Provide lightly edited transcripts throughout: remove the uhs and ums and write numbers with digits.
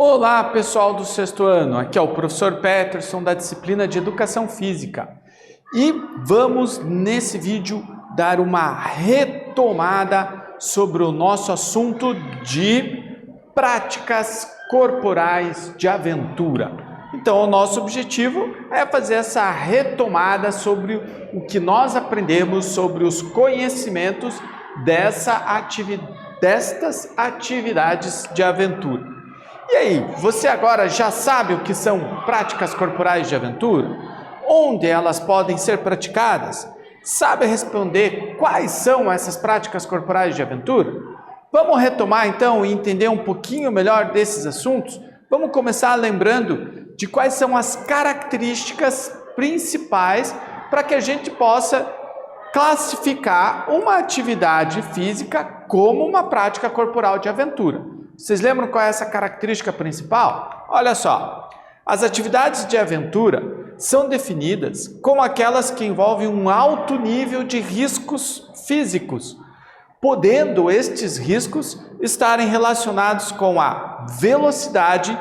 Olá, pessoal do sexto ano, aqui é o professor Peterson da disciplina de Educação Física e vamos nesse vídeo dar uma retomada sobre o nosso assunto de práticas corporais de aventura. Então, o nosso objetivo é fazer essa retomada sobre o que nós aprendemos sobre os conhecimentos destas atividades de aventura. E aí, você agora já sabe o que são práticas corporais de aventura? Onde elas podem ser praticadas? Sabe responder quais são essas práticas corporais de aventura? Vamos retomar então e entender um pouquinho melhor desses assuntos? Vamos começar lembrando de quais são as características principais para que a gente possa classificar uma atividade física como uma prática corporal de aventura. Vocês lembram qual é essa característica principal? Olha só, as atividades de aventura são definidas como aquelas que envolvem um alto nível de riscos físicos, podendo estes riscos estarem relacionados com a velocidade,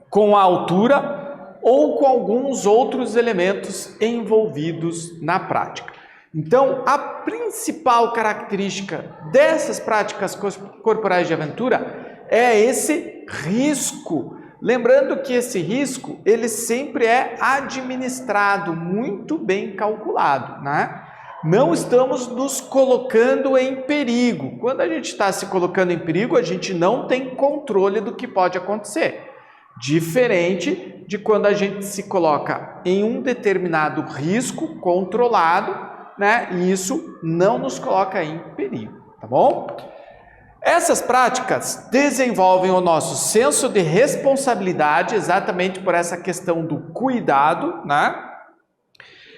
com a altura ou com alguns outros elementos envolvidos na prática. Então, a principal característica dessas práticas corporais de aventura é esse risco. Lembrando que esse risco, ele sempre é administrado, muito bem calculado, né? Não estamos nos colocando em perigo. Quando a gente está se colocando em perigo, a gente não tem controle do que pode acontecer. Diferente de quando a gente se coloca em um determinado risco controlado, né? E isso não nos coloca em perigo, tá bom? Essas práticas desenvolvem o nosso senso de responsabilidade, exatamente por essa questão do cuidado, né?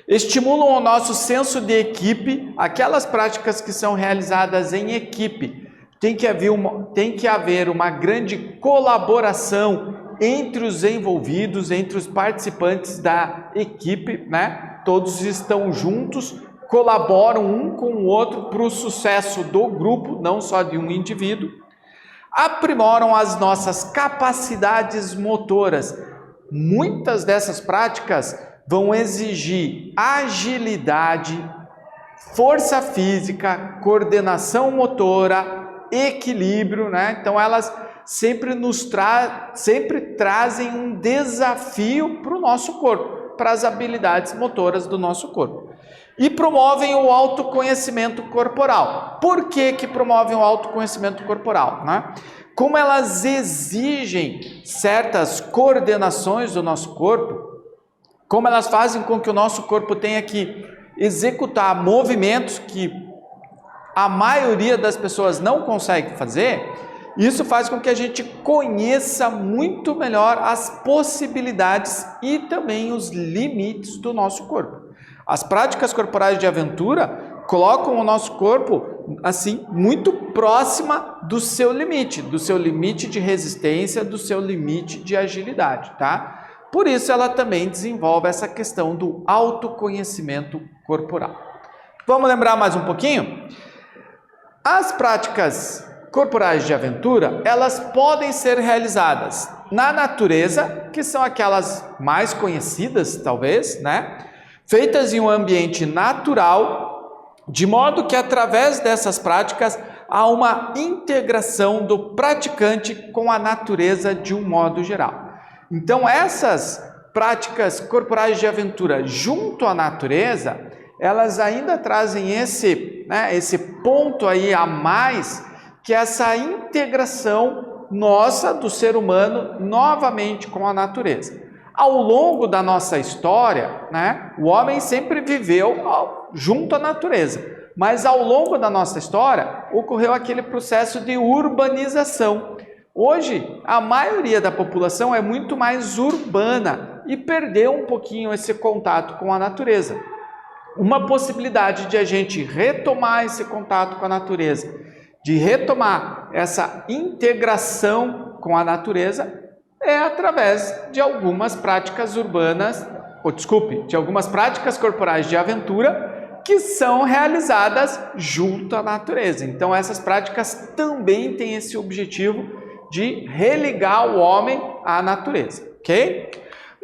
Estimulam o nosso senso de equipe, aquelas práticas que são realizadas em equipe. Tem que haver uma grande colaboração entre os envolvidos, entre os participantes da equipe, né? Todos estão juntos, colaboram um com o outro para o sucesso do grupo, não só de um indivíduo. Aprimoram as nossas capacidades motoras. Muitas dessas práticas vão exigir agilidade, força física, coordenação motora, equilíbrio, né? Então elas sempre trazem um desafio para o nosso corpo, para as habilidades motoras do nosso corpo. E promovem o autoconhecimento corporal. Por que promovem o autoconhecimento corporal, né? Como elas exigem certas coordenações do nosso corpo, como elas fazem com que o nosso corpo tenha que executar movimentos que a maioria das pessoas não consegue fazer, isso faz com que a gente conheça muito melhor as possibilidades e também os limites do nosso corpo. As práticas corporais de aventura colocam o nosso corpo, assim, muito próxima do seu limite de resistência, do seu limite de agilidade, tá? Por isso ela também desenvolve essa questão do autoconhecimento corporal. Vamos lembrar mais um pouquinho? As práticas corporais de aventura, elas podem ser realizadas na natureza, que são aquelas mais conhecidas, talvez, né? Feitas em um ambiente natural, de modo que através dessas práticas há uma integração do praticante com a natureza de um modo geral. Então essas práticas corporais de aventura junto à natureza, elas ainda trazem esse ponto aí a mais, que é essa integração nossa do ser humano novamente com a natureza. Ao longo da nossa história, né, o homem sempre viveu junto à natureza, mas ao longo da nossa história ocorreu aquele processo de urbanização. Hoje, a maioria da população é muito mais urbana e perdeu um pouquinho esse contato com a natureza. Uma possibilidade de a gente retomar esse contato com a natureza, de retomar essa integração com a natureza, é através de algumas práticas de algumas práticas corporais de aventura que são realizadas junto à natureza. Então essas práticas também têm esse objetivo de religar o homem à natureza, ok?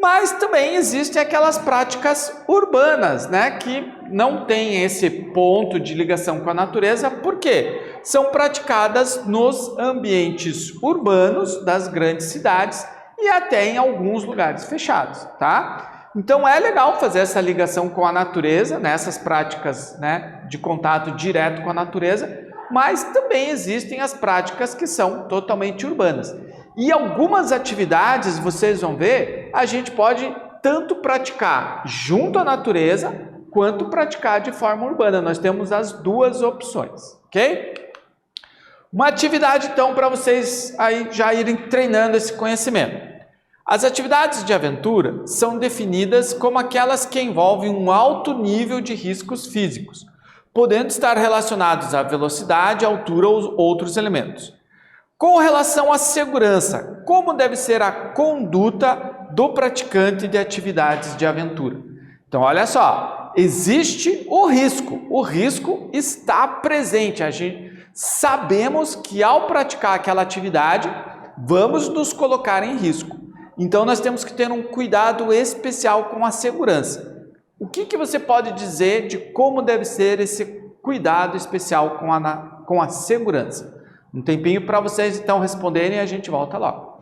Mas também existem aquelas práticas urbanas, né, que não têm esse ponto de ligação com a natureza, por quê? São praticadas nos ambientes urbanos das grandes cidades e até em alguns lugares fechados, tá? Então é legal fazer essa ligação com a natureza, nessas práticas, né, de contato direto com a natureza, mas também existem as práticas que são totalmente urbanas. E algumas atividades, vocês vão ver, a gente pode tanto praticar junto à natureza, quanto praticar de forma urbana. Nós temos as duas opções, ok? Uma atividade, então, para vocês aí já irem treinando esse conhecimento. As atividades de aventura são definidas como aquelas que envolvem um alto nível de riscos físicos, podendo estar relacionados à velocidade, altura ou outros elementos. Com relação à segurança, como deve ser a conduta do praticante de atividades de aventura? Então, olha só, existe o risco está presente, sabemos que ao praticar aquela atividade, vamos nos colocar em risco. Então, nós temos que ter um cuidado especial com a segurança. O que você pode dizer de como deve ser esse cuidado especial com a segurança? Um tempinho para vocês então responderem e a gente volta logo.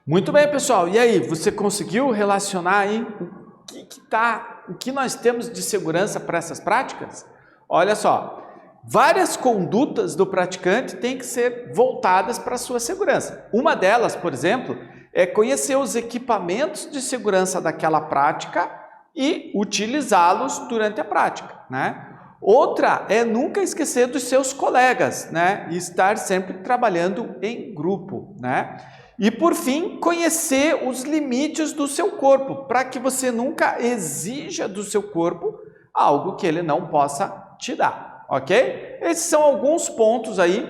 Muito bem, pessoal. E aí, você conseguiu relacionar aí o que nós temos de segurança para essas práticas? Olha só, várias condutas do praticante têm que ser voltadas para a sua segurança. Uma delas, por exemplo, é conhecer os equipamentos de segurança daquela prática e utilizá-los durante a prática, né? Outra é nunca esquecer dos seus colegas, né? E estar sempre trabalhando em grupo, né? E por fim, conhecer os limites do seu corpo, para que você nunca exija do seu corpo algo que ele não possa te dar, ok? Esses são alguns pontos aí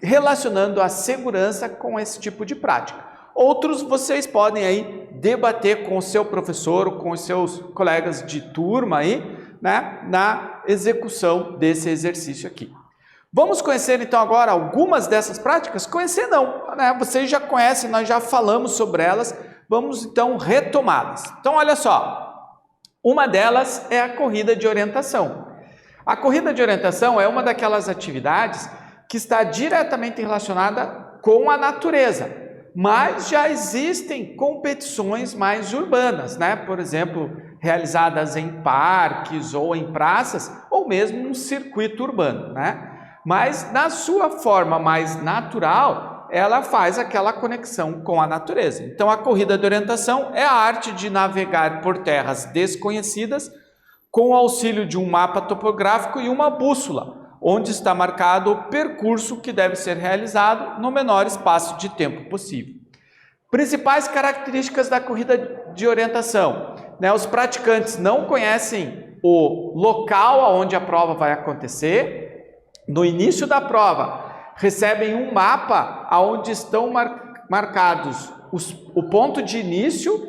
relacionando a segurança com esse tipo de prática. Outros vocês podem aí debater com o seu professor ou com os seus colegas de turma aí, né, na execução desse exercício aqui. Vamos conhecer então agora algumas dessas práticas? Conhecer não, né? Vocês já conhecem, nós já falamos sobre elas, vamos então retomá-las. Então olha só, uma delas é a corrida de orientação. A corrida de orientação é uma daquelas atividades que está diretamente relacionada com a natureza, mas já existem competições mais urbanas, né? Por exemplo, realizadas em parques ou em praças, ou mesmo um circuito urbano, né? Mas na sua forma mais natural, ela faz aquela conexão com a natureza. Então a corrida de orientação é a arte de navegar por terras desconhecidas com o auxílio de um mapa topográfico e uma bússola, onde está marcado o percurso que deve ser realizado no menor espaço de tempo possível. Principais características da corrida de orientação, né? Os praticantes não conhecem o local onde a prova vai acontecer. No início da prova, recebem um mapa onde estão marcados o ponto de início,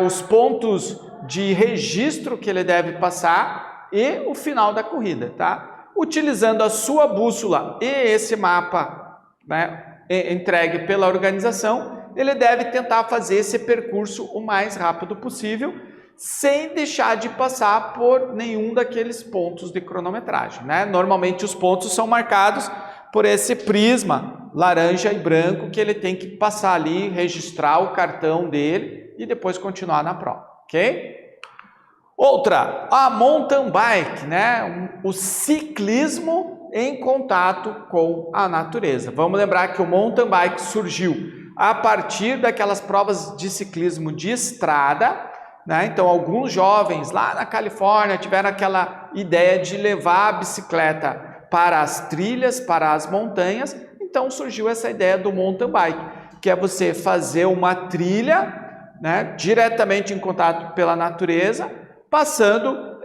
os pontos de registro que ele deve passar e o final da corrida, tá? Utilizando a sua bússola e esse mapa, né, entregue pela organização, ele deve tentar fazer esse percurso o mais rápido possível, sem deixar de passar por nenhum daqueles pontos de cronometragem, né? Normalmente os pontos são marcados por esse prisma laranja e branco que ele tem que passar ali, registrar o cartão dele e depois continuar na prova, ok? Outra, a mountain bike, né? O ciclismo em contato com a natureza. Vamos lembrar que o mountain bike surgiu a partir daquelas provas de ciclismo de estrada, né? Então, alguns jovens lá na Califórnia tiveram aquela ideia de levar a bicicleta para as trilhas, para as montanhas. Então, surgiu essa ideia do mountain bike, que é você fazer uma trilha, né, diretamente em contato pela natureza, passando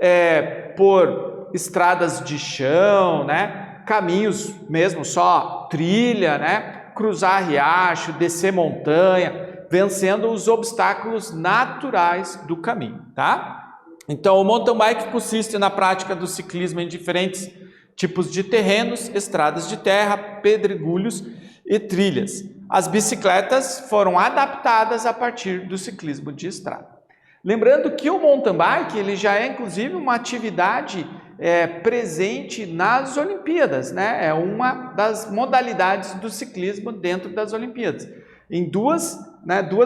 por estradas de chão, né, caminhos mesmo, só trilha, né, cruzar riacho, descer montanha, vencendo os obstáculos naturais do caminho, tá? Então, o mountain bike consiste na prática do ciclismo em diferentes tipos de terrenos, estradas de terra, pedregulhos e trilhas. As bicicletas foram adaptadas a partir do ciclismo de estrada. Lembrando que o mountain bike ele já é inclusive uma atividade presente nas Olimpíadas, né? É uma das modalidades do ciclismo dentro das Olimpíadas. Em duas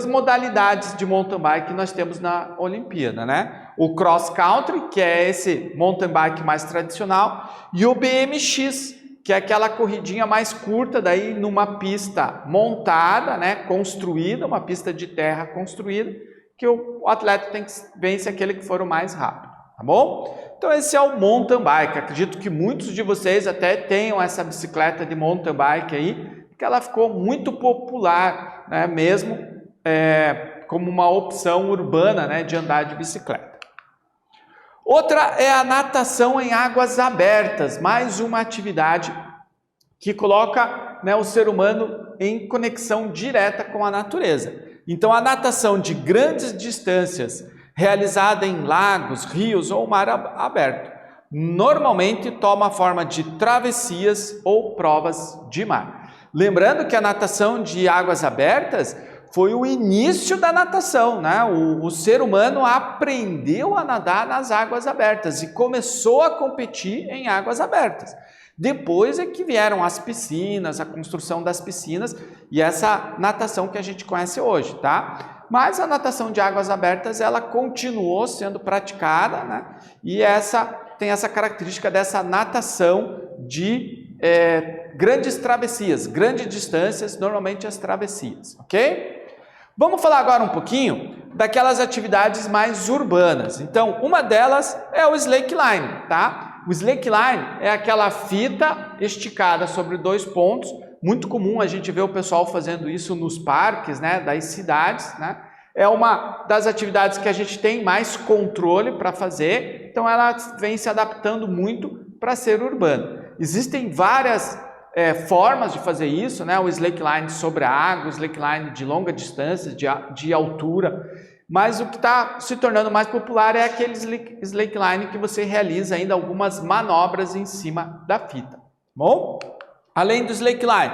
modalidades de mountain bike que nós temos na Olimpíada, né? O cross country, que é esse mountain bike mais tradicional, e o BMX, que é aquela corridinha mais curta, daí numa pista montada, né? Construída, uma pista de terra construída, que o atleta tem que vencer aquele que for o mais rápido, tá bom? Então esse é o mountain bike. Acredito que muitos de vocês até tenham essa bicicleta de mountain bike aí, porque ela ficou muito popular, né, mesmo como uma opção urbana, né, de andar de bicicleta. Outra é a natação em águas abertas, mais uma atividade que coloca, né, o ser humano em conexão direta com a natureza. Então a natação de grandes distâncias, realizada em lagos, rios ou mar aberto, normalmente toma a forma de travessias ou provas de mar. Lembrando que a natação de águas abertas foi o início da natação, né? O ser humano aprendeu a nadar nas águas abertas e começou a competir em águas abertas. Depois é que vieram as piscinas, a construção das piscinas e essa natação que a gente conhece hoje, tá? Mas a natação de águas abertas, ela continuou sendo praticada, né? E tem essa característica dessa natação de grandes travessias, grandes distâncias, normalmente as travessias, ok? Vamos falar agora um pouquinho daquelas atividades mais urbanas. Então, uma delas é o slackline, tá? O slackline é aquela fita esticada sobre 2 pontos. Muito comum a gente ver o pessoal fazendo isso nos parques, né, das cidades, né? É uma das atividades que a gente tem mais controle para fazer, então ela vem se adaptando muito para ser urbana. Existem várias formas de fazer isso, né? O slackline sobre a água, o slackline de longa distância, de altura, mas o que está se tornando mais popular é aquele slackline que você realiza ainda algumas manobras em cima da fita. Bom, além do slackline,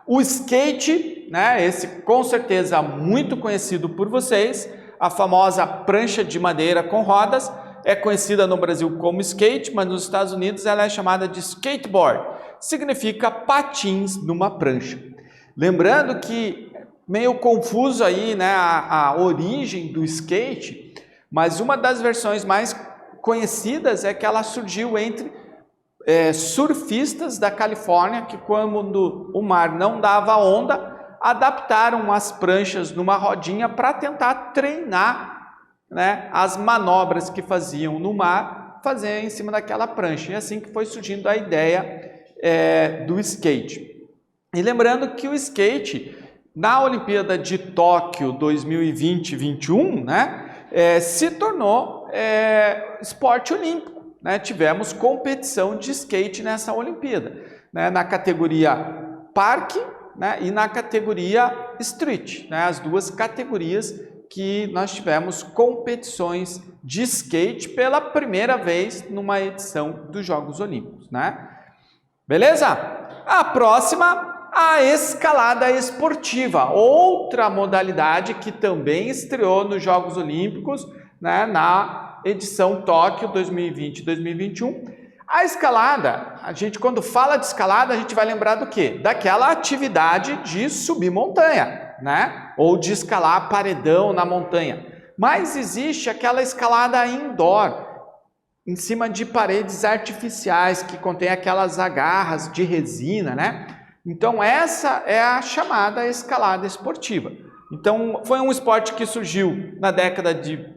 o skate, né? Esse com certeza muito conhecido por vocês, a famosa prancha de madeira com rodas, é conhecida no Brasil como skate, mas nos Estados Unidos ela é chamada de skateboard. Significa patins numa prancha. Lembrando que meio confuso aí, né, a origem do skate, mas uma das versões mais conhecidas é que ela surgiu entre surfistas da Califórnia que, quando o mar não dava onda, adaptaram as pranchas numa rodinha para tentar treinar, né, as manobras que faziam no mar, fazer em cima daquela prancha. E assim que foi surgindo a ideia do skate. E lembrando que o skate, na Olimpíada de Tóquio 2020-21, né, se tornou esporte olímpico. Né? Tivemos competição de skate nessa Olimpíada, né, na categoria parque, né, e na categoria street, né, as duas categorias que nós tivemos competições de skate pela primeira vez numa edição dos Jogos Olímpicos, né? Beleza? A próxima, a escalada esportiva, outra modalidade que também estreou nos Jogos Olímpicos, né, na edição Tóquio 2020-2021. A escalada, a gente quando fala de escalada, a gente vai lembrar do quê? Daquela atividade de subir montanha, né? Ou de escalar paredão na montanha. Mas existe aquela escalada indoor, em cima de paredes artificiais que contém aquelas agarras de resina, né? Então essa é a chamada escalada esportiva. Então foi um esporte que surgiu na década de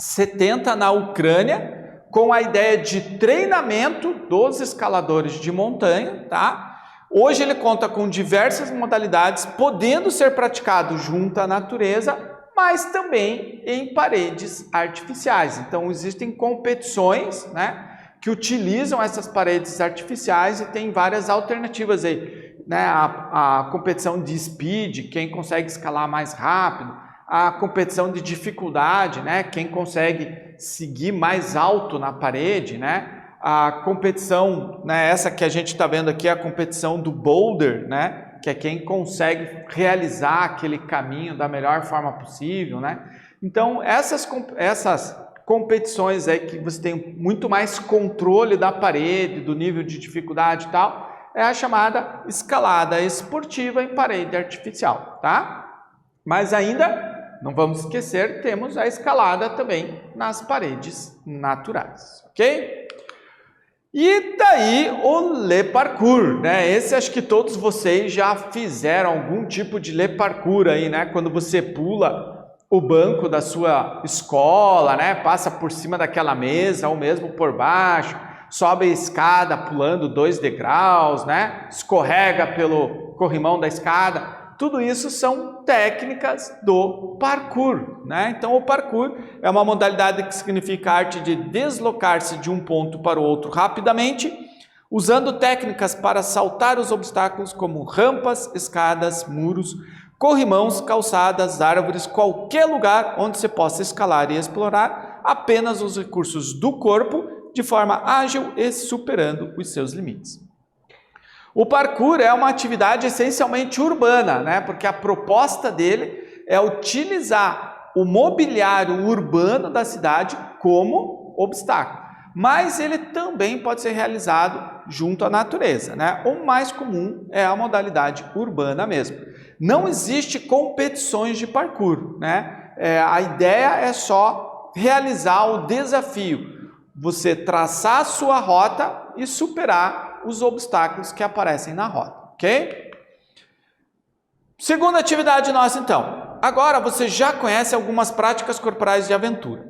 70 na Ucrânia, com a ideia de treinamento dos escaladores de montanha, tá? Hoje ele conta com diversas modalidades, podendo ser praticado junto à natureza, mas também em paredes artificiais. Então existem competições, né, que utilizam essas paredes artificiais e tem várias alternativas aí, né? A competição de speed, quem consegue escalar mais rápido, a competição de dificuldade, né, quem consegue seguir mais alto na parede, né? A competição, né, essa que a gente está vendo aqui, a competição do boulder, né, que é quem consegue realizar aquele caminho da melhor forma possível, né? Então, essas competições aí que você tem muito mais controle da parede, do nível de dificuldade e tal, é a chamada escalada esportiva em parede artificial, tá? Mas ainda, não vamos esquecer, temos a escalada também nas paredes naturais, ok? E daí o Le Parkour, né? Esse acho que todos vocês já fizeram algum tipo de Le Parkour aí, né? Quando você pula o banco da sua escola, né? Passa por cima daquela mesa ou mesmo por baixo, sobe a escada pulando 2 degraus, né? Escorrega pelo corrimão da escada. Tudo isso são técnicas do parkour, né? Então o parkour é uma modalidade que significa a arte de deslocar-se de um ponto para o outro rapidamente, usando técnicas para saltar os obstáculos como rampas, escadas, muros, corrimãos, calçadas, árvores, qualquer lugar onde você possa escalar e explorar apenas os recursos do corpo de forma ágil e superando os seus limites. O parkour é uma atividade essencialmente urbana, né? Porque a proposta dele é utilizar o mobiliário urbano da cidade como obstáculo. Mas ele também pode ser realizado junto à natureza, né? O mais comum é a modalidade urbana mesmo. Não existe competições de parkour, né? A ideia é só realizar o desafio, você traçar a sua rota e superar os obstáculos que aparecem na rota, ok? Segunda atividade nossa, então, agora você já conhece algumas práticas corporais de aventura.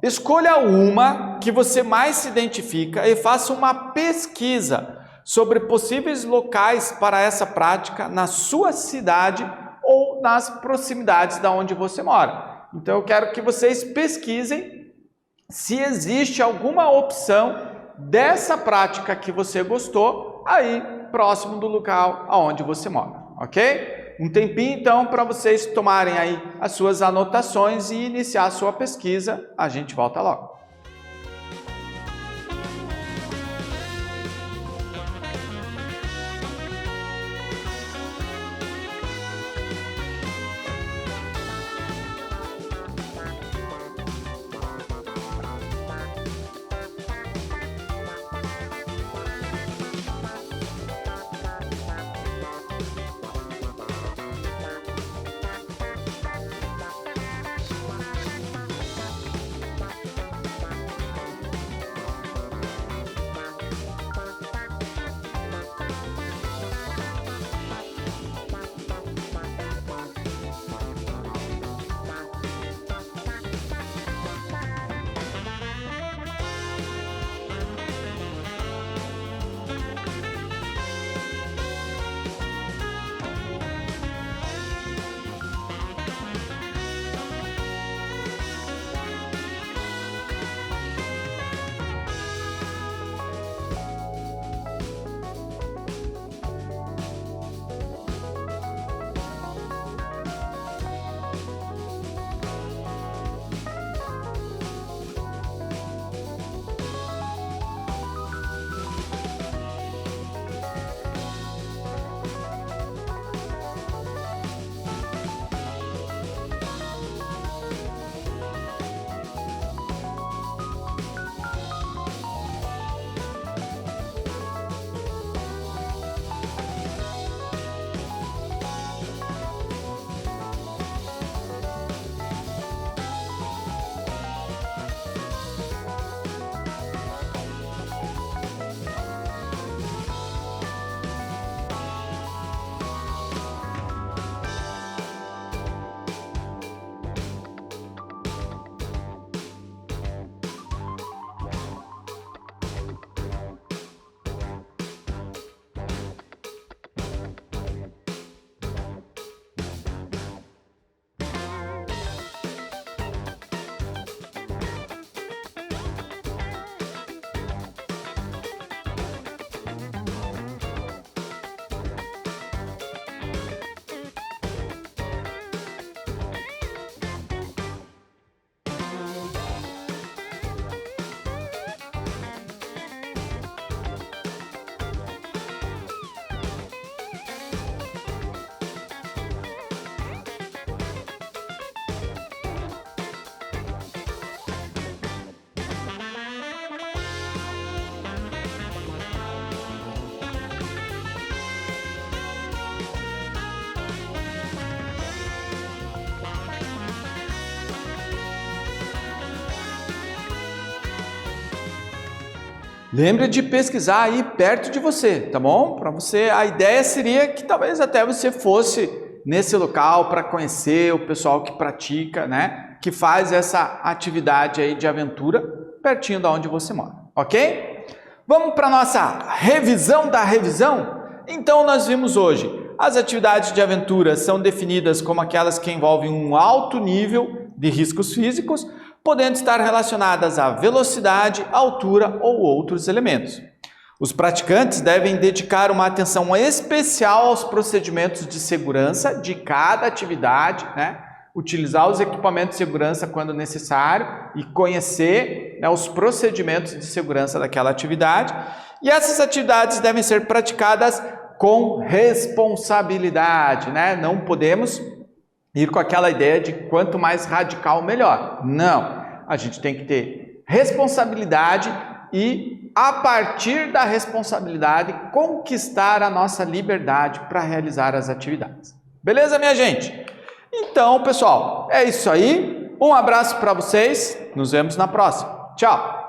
Escolha uma que você mais se identifica e faça uma pesquisa sobre possíveis locais para essa prática na sua cidade ou nas proximidades da onde você mora. Então eu quero que vocês pesquisem se existe alguma opção dessa prática que você gostou aí próximo do local aonde você mora, ok? Um tempinho então para vocês tomarem aí as suas anotações e iniciar a sua pesquisa. A gente volta logo. Lembre de pesquisar aí perto de você, tá bom? Para você, a ideia seria que talvez até você fosse nesse local para conhecer o pessoal que pratica, né? Que faz essa atividade aí de aventura pertinho da onde você mora, ok? Vamos para a nossa revisão da revisão? Então nós vimos hoje, as atividades de aventura são definidas como aquelas que envolvem um alto nível de riscos físicos, podendo estar relacionadas à velocidade, altura ou outros elementos. Os praticantes devem dedicar uma atenção especial aos procedimentos de segurança de cada atividade, né? Utilizar os equipamentos de segurança quando necessário e conhecer, né, os procedimentos de segurança daquela atividade. E essas atividades devem ser praticadas com responsabilidade, né? Não podemos ir com aquela ideia de quanto mais radical, melhor. Não, a gente tem que ter responsabilidade e, a partir da responsabilidade, conquistar a nossa liberdade para realizar as atividades. Beleza, minha gente? Então, pessoal, é isso aí. Um abraço para vocês. Nos vemos na próxima. Tchau!